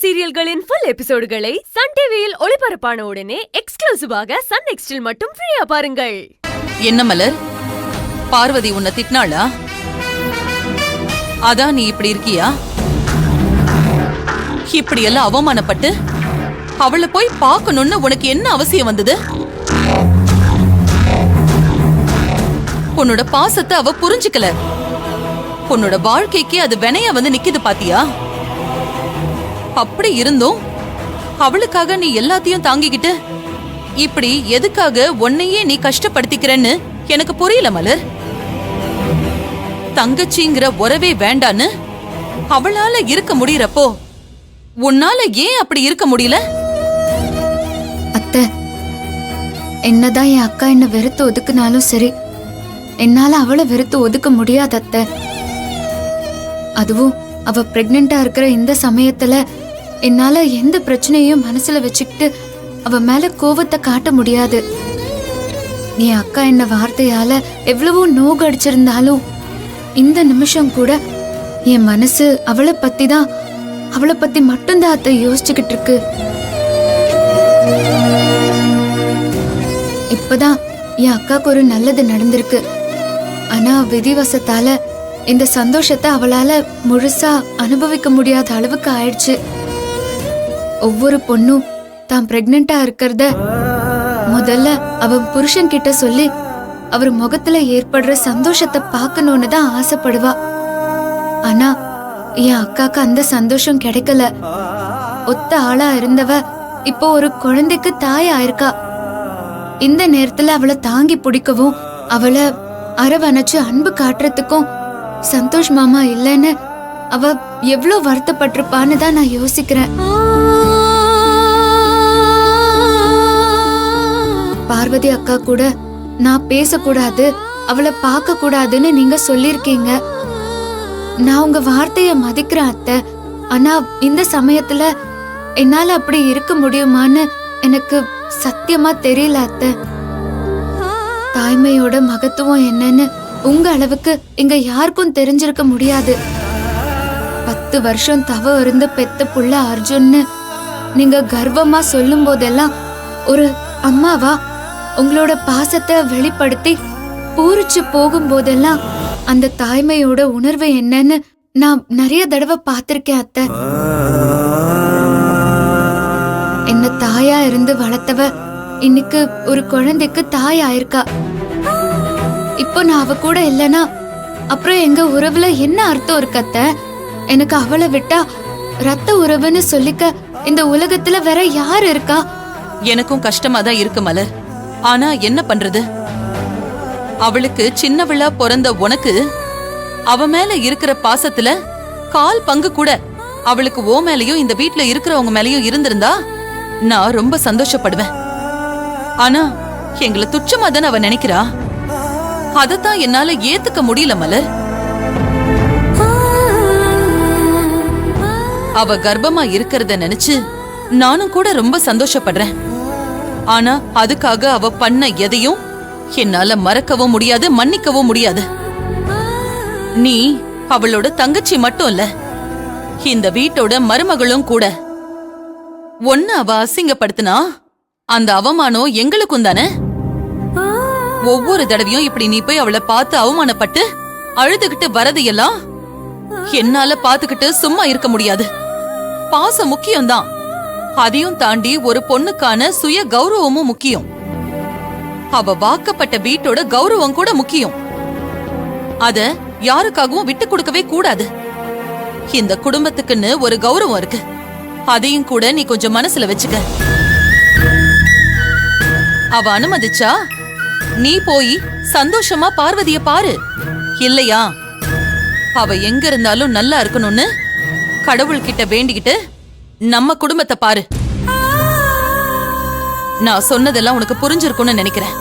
சீரியல்களின் full எபிசோடுகளை Sun டிவியில் ஒளிபரப்பான உடனே எக்ஸ்க்ளூசிவாக சன் நெக்ஸ்டில் மட்டும் ஃப்ரீயா பாருங்கள். என்ன மலர், பார்வதி உன்னை திட்டினாளா? அதான் நீ இப்படி இருக்கியா? இப்படி எல்லாம் அவமானப்பட்டு அவளை போய் பார்க்கணும்னு உனக்கு என்ன அவசியம் வந்தது? உன்னோட பாசத்தை அவ புரிஞ்சுக்கல. உன்னோட வாழ்க்கைக்கு அது வினையா வந்து நிக்குது பாத்தியா? அப்படி இருந்தும் அவளுக்காக நீ எல்லாத்தையும் தாங்கிக்கிட்டு இப்படி எதுக்காக உன்னையே நீ கஷ்டப்படுத்திக்கிறன்னு எனக்கு புரியல மலர். தங்கச்சிங்கிற உறவே வேண்டான்னு அவளால இருக்க முடியறப்போ உன்னால ஏன் அப்படி இருக்க முடியல? அத்தை, என்னதான் என் அக்கா என்ன வெறுத்து ஒதுக்குனாலும் சரி, என்னால அவளை வெறுத்து ஒதுக்க முடியாது அத்தை. அதுவும் அவ பிரெக்னெண்டா இருக்கிற இந்த சமயத்துல என்னால எந்த பிரச்சனையும் மனசுல வச்சுக்கிட்டு அவ மேல கோவத்தை காட்ட முடியாது. என் அக்கா என்ன வார்த்தையால எவ்வளவோ நோகு அடிச்சிருந்தாலும் இந்த நிமிஷம் கூட என் மனசு அவளை பத்தி மட்டும்தான் அத்தை யோசிச்சுக்கிட்டு இருக்கு. இப்பதான் என் அக்காக்கு ஒரு நல்லது நடந்திருக்கு. ஆனா விதிவசத்தால இந்த சந்தோஷத்தை அவளால முழுசா அனுபவிக்க முடியாத அளவுக்கு ஆயிடுச்சு. ஒவ்வொரு பொண்ணும் தான் பிரெக்னெண்டா இருக்கிறத முதல்ல அவன் புருஷன் கிட்ட சொல்லி அவர் முகத்துல ஏற்படுற சந்தோஷத்தை பார்க்கணும்னு தான் ஆசைப்படுவா. ஆனா என் அக்காக்கு அந்த சந்தோஷம் கிடைக்கல. ஒத்த ஆளா இருந்தவ இப்போ ஒரு குழந்தைக்கு தாய் ஆயிருக்கா. இந்த நேரத்துல அவளை தாங்கி பிடிக்கவும் அவளை அரவணைச்சு அன்பு காட்டுறதுக்கும் சந்தோஷ் மாமா இல்லைன்னு அவ எவ்வளவு வருத்தப்பட்டிருப்பான்னு தான் நான் யோசிக்கிறேன். பார்வதி அக்கா கூட நான் பேசக்கூடாது, அவளை பார்க்க கூடாதுன்னு நீங்க சொல்லிருக்கீங்க. நான் உங்க வார்த்தைய மதிக்கிறேன் அத்தை. ஆனா இந்த சமயத்துல என்னால அப்படி இருக்க முடியுமான்னு எனக்கு சத்தியமா தெரியல அத்தை. தாய்மையோட மகத்துவம் என்னன்னு உங்க அளவுக்கு இங்க யாருக்கும் தெரிஞ்சிருக்க முடியாது. 10 வருஷம் தவ இருந்து பெத்த புள்ள அர்ஜுன்னு நீங்க கர்வமா சொல்லும் போதெல்லாம் ஒரு அம்மாவா உங்களோட பாசத்தை வெளிப்படுத்தி பூரிச்சு போகும் போதெல்லாம் அந்த தாய்மையோட உணர்வு என்னன்னு நான் நிறைய தடவை பார்த்திருக்கேன் அத்தை. என்ன தாயா இருந்து வளர்த்தவ இன்னைக்கு ஒரு குழந்தைக்கு தாய் ஆயிருக்கா. இப்போ நான் அவ கூட இல்லனா அப்புறம் எங்க உறவுல என்ன அர்த்தம் இருக்கு அத்தை? எனக்கு அவளை விட்டா ரத்த உறவுன்னு சொல்லிக்க இந்த உலகத்துல வேற யாரு இருக்கா? எனக்கும் கஷ்டமா தான் இருக்கு மலர். ஆனா என்ன பண்றது? அவளுக்கு சின்னவளா பிறந்த உனக்கு அவ மேல இருக்கிற பாசத்துல 1/4 பங்கு கூட அவளுக்கு ஓ மேலயும் இந்த வீட்ல இருக்கிறவங்க மேலயும் இருந்திருந்தா நான் ரொம்ப சந்தோஷப்படுவேன். ஆனா எங்களை துச்சமா தானே அவ நினைக்கிறா. அதத்தான் என்னால ஏத்துக்க முடியல மலர். அவ கர்ப்பமா இருக்கிறத நினைச்சு நானும் கூட ரொம்ப சந்தோஷப்படுறேன். ஆனா அதுக்காக அவ பண்ண எதையும் என்னால மறக்கவும் முடியாது, மன்னிக்கவும் முடியாது. நீ அவளோட தங்கச்சி மட்டும் இல்ல, இந்த வீட்டோட மருமகளும் கூட. ஒன்னு அவ அசிங்கப்படுத்தினா அந்த அவமானம் எங்களுக்கும் தானே. ஒவ்வொரு தடவையும் இப்படி நீ போய் அவளை பார்த்து அவமானப்பட்டு அழுதுகிட்டு வரதையெல்லாம் என்னால பாத்துக்கிட்டு சும்மா இருக்க முடியாது. பாசம் முக்கியம்தான், அதையும் தாண்டி ஒரு பொண்ணுக்கான சுய கௌரவமும் முக்கியம். அவ வாக்கப்பட்ட வீட்டோட கௌரவம் கூட முக்கியம். அத யாருக்காகவும் விட்டு கொடுக்கவே கூடாது. இந்த குடும்பத்துக்குன்னு ஒரு கௌரவம் இருக்கு, அதையும் கூட நீ கொஞ்சம் மனசுல வச்சுக்க. அவ அனுமதிச்சா நீ போய் சந்தோஷமா பார்வதிய பாரு. இல்லையா அவ எங்க இருந்தாலும் நல்லா இருக்கணும்னு கடவுள்கிட்ட வேண்டிக்கிட்டு நம்ம குடும்பத்தை பாரு. நான் சொன்னதெல்லாம் உனக்கு புரிஞ்சிருக்கும்னு நினைக்கிறேன்.